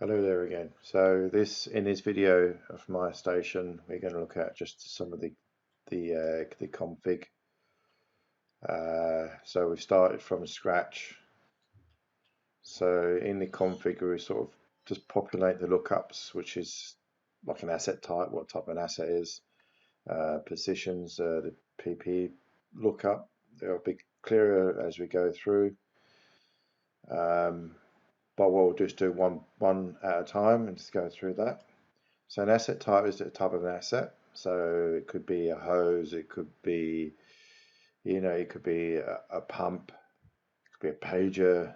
Hello there again. So in this video of MyStation, we're going to look at just some of the config. So we started from scratch. So in the config, we sort of just populate the lookups, which is like an asset type, what type of an asset is, positions, the PP lookup. They'll be clearer as we go through. But we'll just do one at a time and just go through that. So an asset type is the type of an asset. So it could be a hose, it could be, it could be a pump, it could be a pager,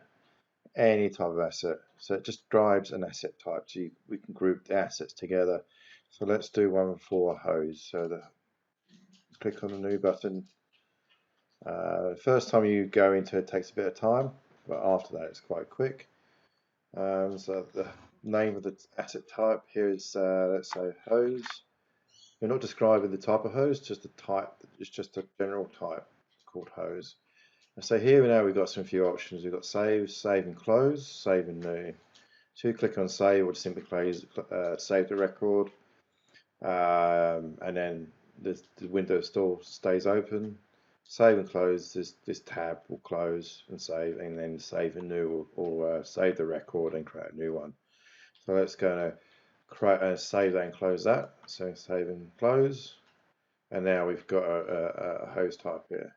any type of asset. So it just drives an asset type. So we can group the assets together. So let's do one for a hose. So click on the new button. First time you go into it takes a bit of time, but after that it's quite quick. So the name of the asset type here is, let's say, hose. We're not describing the type of hose, just the type. It's just a general type called hose. And so here now we've got some few options. We've got save, save and close, save and new. So you click on save, or just simply save the record, and then the window still stays open. Save and close, this tab will close and save, and then save and new will save the record and create a new one. So let's go and save that and close that. So save and close. And now we've got a hose type here.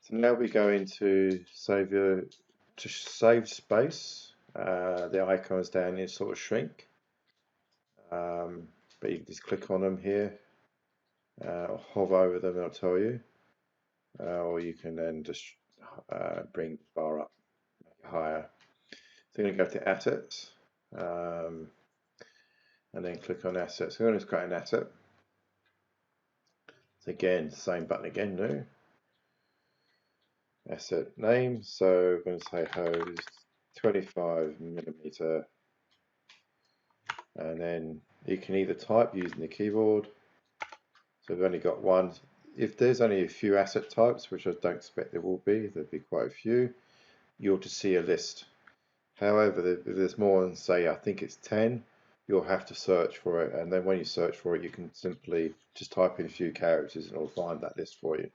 So now we go into to save space. The icons down here sort of shrink, but you can just click on them here, or hover over them and it'll tell you, or you can then just bring the bar up higher. So you're going to go to assets, and then click on assets. So we're going to create an asset. So again, same button again, new. Asset name, so we're going to say hose 25mm, and then you can either type using the keyboard. So we've only got one. If there's only a few asset types, which I don't expect there will be, there'll be quite a few, you'll just see a list. However, if there's more than, say, I think it's 10, you'll have to search for it, and then when you search for it, you can simply just type in a few characters and it'll find that list for you.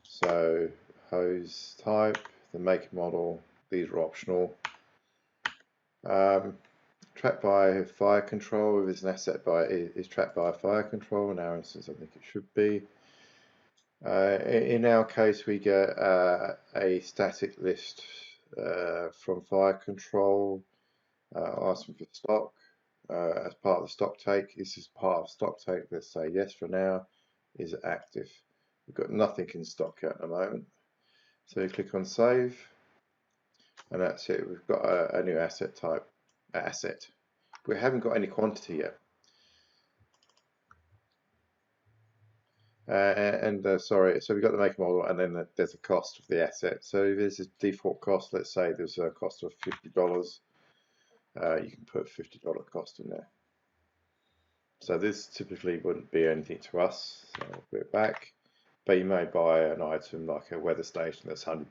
So hose type, the make model, these are optional. Tracked by fire control, if it's an asset is tracked by fire control. In our instance, I think it should be. In our case, we get a static list from fire control, asking for stock as part of the stock take. This is part of stock take. Let's say yes for now. Is active. We've got nothing in stock at the moment. So you click on save, and that's it. We've got a new asset type, asset. We haven't got any quantity yet. Sorry, so we've got the make model, and then there's a cost of the asset. So there's a default cost. Let's say there's a cost of $50. You can put $50 cost in there. So this typically wouldn't be anything to us. So I'll put it back. But you may buy an item like a weather station that's $100.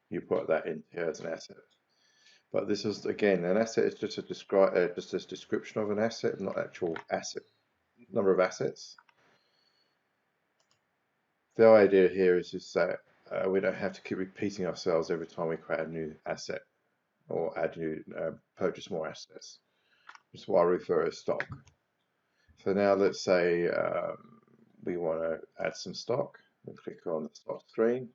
You put that in here as an asset. But this is, again, an asset is just a description of an asset, not actual asset number of assets. The idea here is just that we don't have to keep repeating ourselves every time we create a new asset or purchase more assets. That's why I refer to stock. So now let's say we want to add some stock. We'll click on the stock screen,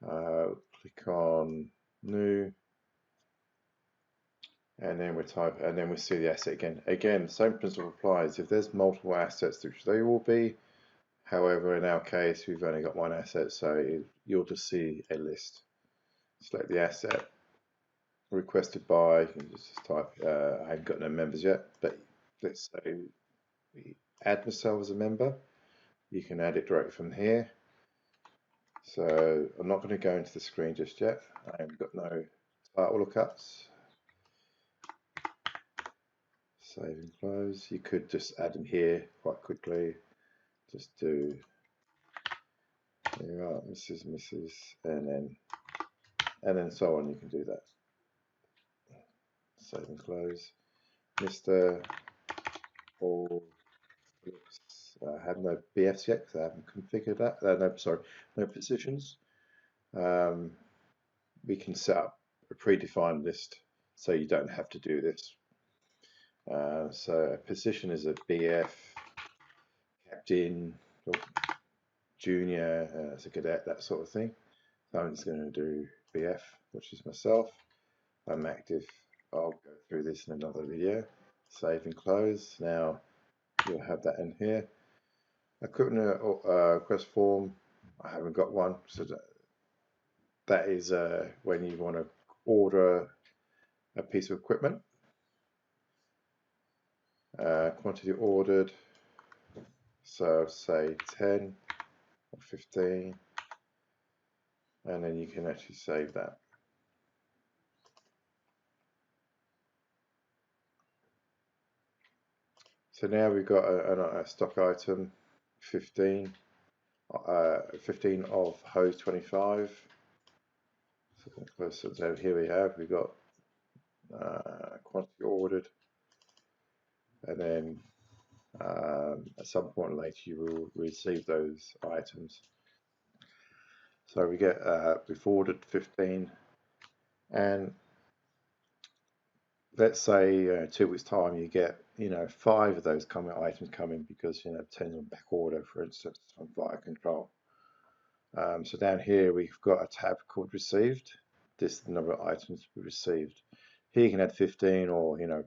click on new, and then we see the asset again. Again, the same principle applies. If there's multiple assets, which they will be, however, in our case, we've only got one asset, so you'll just see a list. Select the asset, requested by, you can just type, I haven't got no members yet, but let's say we add myself as a member. You can add it directly from here. So I'm not going to go into the screen just yet. I haven't got no title lookups. Save and close. You could just add them here quite quickly. Just do, there you are, Mrs. and then so on. You can do that. save and close. Mr. All have no BFs yet because I haven't configured that. No, sorry, no positions. We can set up a predefined list so you don't have to do this. So a position is a BF, captain, or junior, as a cadet, that sort of thing. So I'm just going to do BF, which is myself. I'm active. I'll go through this in another video. Save and close. Now you'll have that in here. Equipment request form. I haven't got one, so that is when you want to order a piece of equipment. Quantity ordered. So say 10 or 15, and then you can actually save that. So now we've got a stock item, 15 of hose 25. So here we've got quantity ordered, and then at some point later you will receive those items. So we've ordered 15, and let's say 2 weeks time you get 5 of those items coming because 10's on back order, for instance, on fire control. So down here we've got a tab called received. This is the number of items we received. Here you can add 15, or you can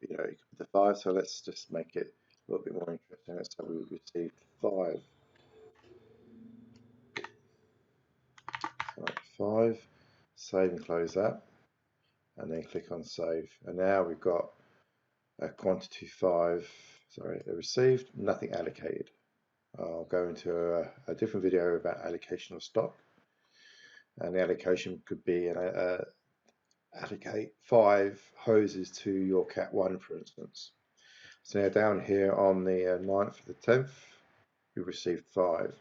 put the 5. So let's just make it a little bit more interesting. Let's say we received 5. So 5. Save and close that, and then click on save. And now we've got a quantity 5. Sorry, received, nothing allocated. I'll go into a different video about allocation of stock, and the allocation could be allocate 5 hoses to your Cat 1, for instance. So now down here on the 9th of the 10th, we received 5,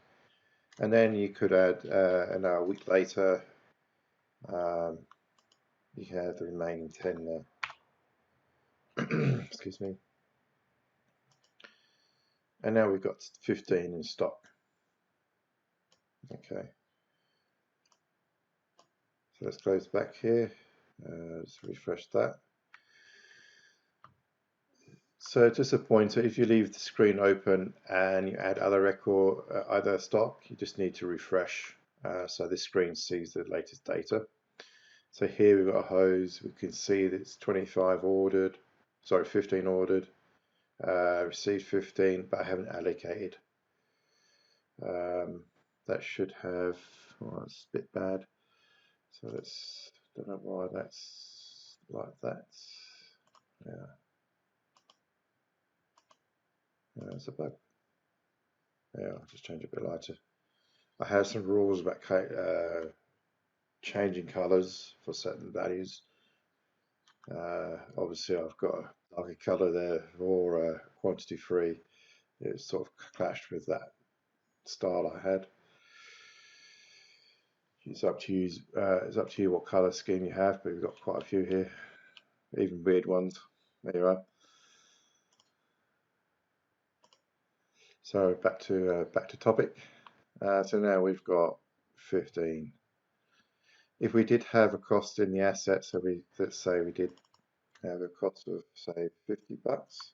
and then you could add, and a week later, you can add the remaining 10 there. Excuse me. And now we've got 15 in stock. Okay. So let's close back here. Let's refresh that. So just a pointer, if you leave the screen open and you add other record, either stock, you just need to refresh so this screen sees the latest data. So here we've got a hose. We can see that it's 25 ordered, sorry, 15 ordered, received 15, but I haven't allocated. That should have, well, it's a bit bad. So let's, don't know why that's like that. Yeah. It's a bug. Yeah, I'll just change it a bit lighter. I have some rules about changing colors for certain values. Obviously, I've got a darker color there for quantity free. It sort of clashed with that style I had. It's up to you. It's up to you what color scheme you have, but we've got quite a few here, even weird ones. There you are. So back to topic. So now we've got 15. If we did have a cost in the asset, so let's say we did have a cost of say $50,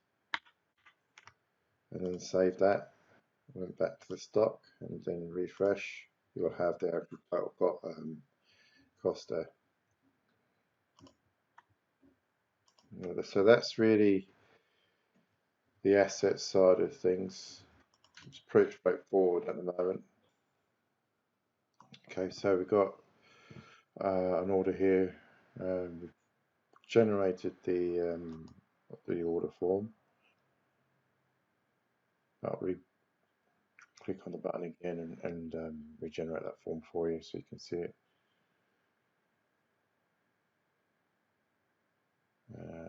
and then save that, went back to the stock, and then refresh, you will have the actual total cost there. So that's really the asset side of things. It's pretty straightforward at the moment. Okay, so we've got an order here. We've generated the order form. I'll click on the button again and regenerate that form for you so you can see it.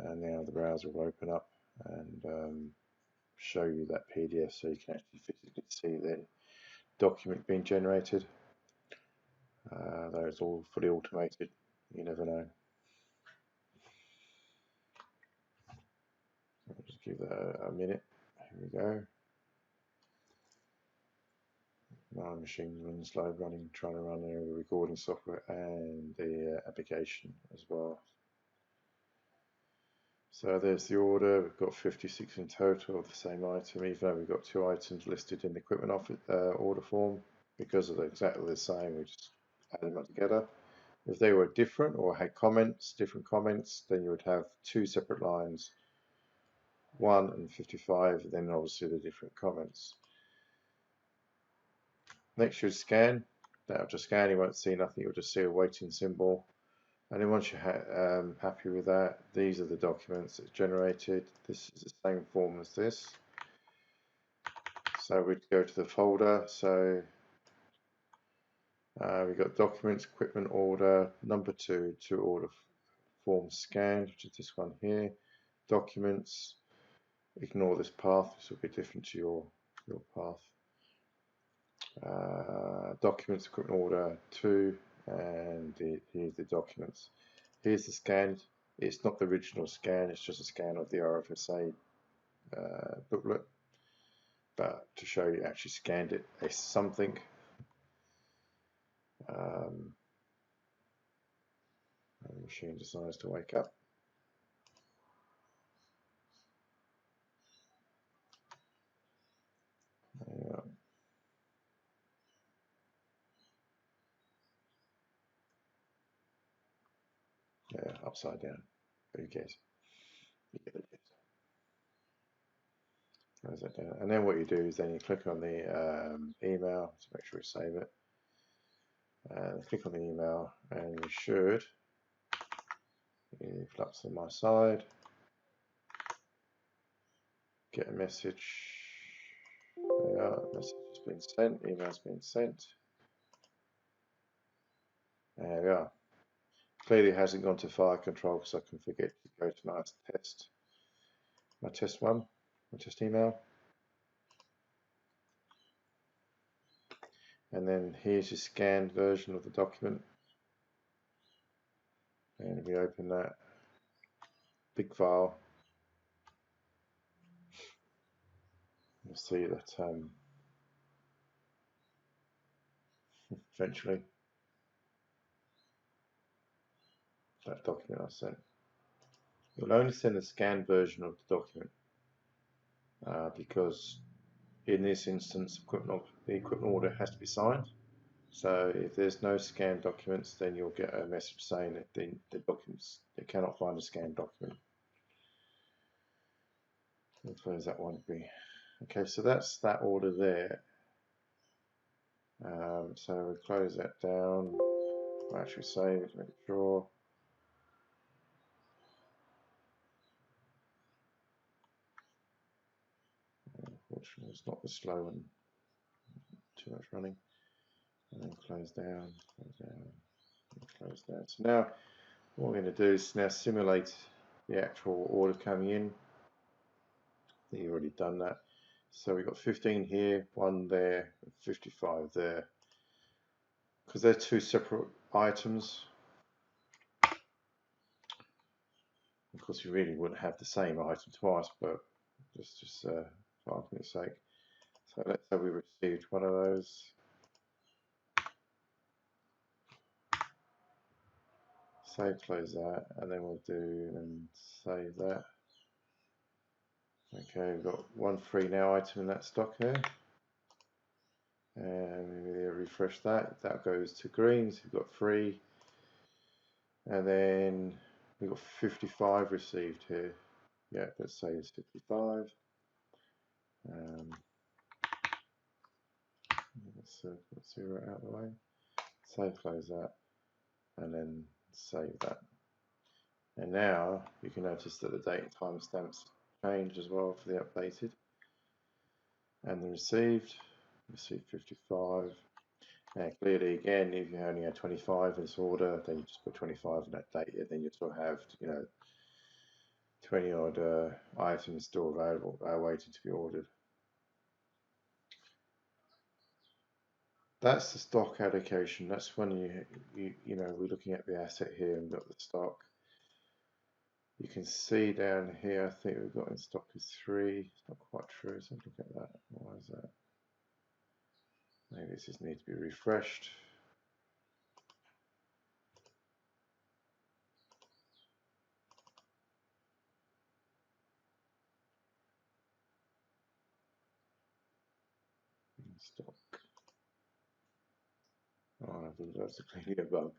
And now the browser will open up and show you that PDF so you can actually physically see the document being generated. Though it's all fully automated, you never know. give that a minute. Here we go. My machine's running slow, trying to run the recording software and the application as well. So there's the order. We've got 56 in total of the same item, even though we've got 2 items listed in the equipment order form. Because they're exactly the same, we just add them up together. If they were different or had comments, different comments, then you would have 2 separate lines, 1 and 55, then obviously the different comments. Next, you scan. That'll just scan. You won't see nothing. You'll just see a waiting symbol. And then once you're happy with that, these are the documents it's generated. This is the same form as this. So we'd go to the folder. So we've got documents, equipment order, number 2, to order form scanned, which is this one here. Documents. Ignore this path. This will be different to your path. Documents, equipment order 2, and here's the documents. Here's the scan. It's not the original scan, it's just a scan of the RFSA booklet, but to show you actually scanned it as something. The machine decides to wake up. Yeah, upside down. Who cares? You get the gist. Close that down. And then what you do is then you click on the email to make sure you save it. Click on the email, and you should, if that's on my side, get a message. There we are, message has been sent, email's been sent. There we are. Clearly it hasn't gone to file control because I can forget to go to my test one, my test email. And then here's your scanned version of the document. And we open that big file. You'll see that eventually that document I sent. It will only send a scanned version of the document because in this instance the equipment order has to be signed. So if there's no scanned documents, then you'll get a message saying that the documents, they cannot find a scanned document. We'll close that one. Okay, so that's that order there. So we'll close that down. I'll actually save it to make sure. Unfortunately, it's not the slow and too much running. And then close down, close that. So now what we're going to do is now simulate the actual order coming in. I think you've already done that. So we've got 15 here, 1 there, 55 there. Because they're 2 separate items. Of course, you really wouldn't have the same item twice, but just for argument's sake. So let's say we received one of those. Save, close that, and then we'll do and save that. Okay, we've got 1 free now item in that stock here. And maybe refresh that. That goes to green, so we've got 3. And then we've got 55 received here. Yeah, let's say it's 55. Let's 0 out of the way. Save, close that, and then save that. And now you can notice that the date and timestamps changed as well for the updated. And the received 55. Now clearly again, if you only had 25 in this order, then you just put 25 in that date, and then you still have 20 odd items still available, waiting to be ordered. That's the stock allocation. That's when we're looking at the asset here and got the stock. You can see down here, I think we've got in stock is 3. It's not quite true, so look at that. Why is that? Maybe this just needs to be refreshed. In stock. Oh, that's a clearly a bug.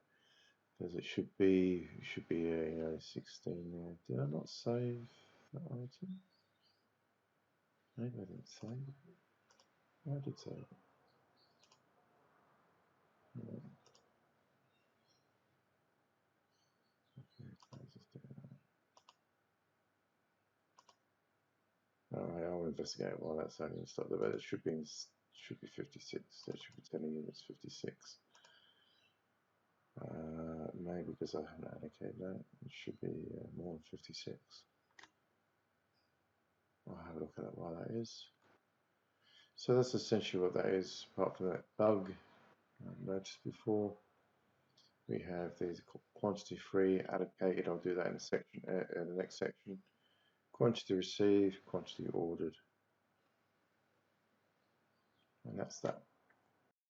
Because it should be, you know, 16 there. Did I not save that item? Maybe I didn't save it. I did save it. No. Okay, close this down. Alright, I'll investigate why that's only in stock. But it should be 56. So it should be telling you it's 56. Maybe because I haven't allocated that. It should be more than 56. I'll have a look at why that is. So that's essentially what that is, apart from that bug I noticed before. We have these quantity free, allocated. I'll do that in the next section. Quantity received, quantity ordered, and that's that.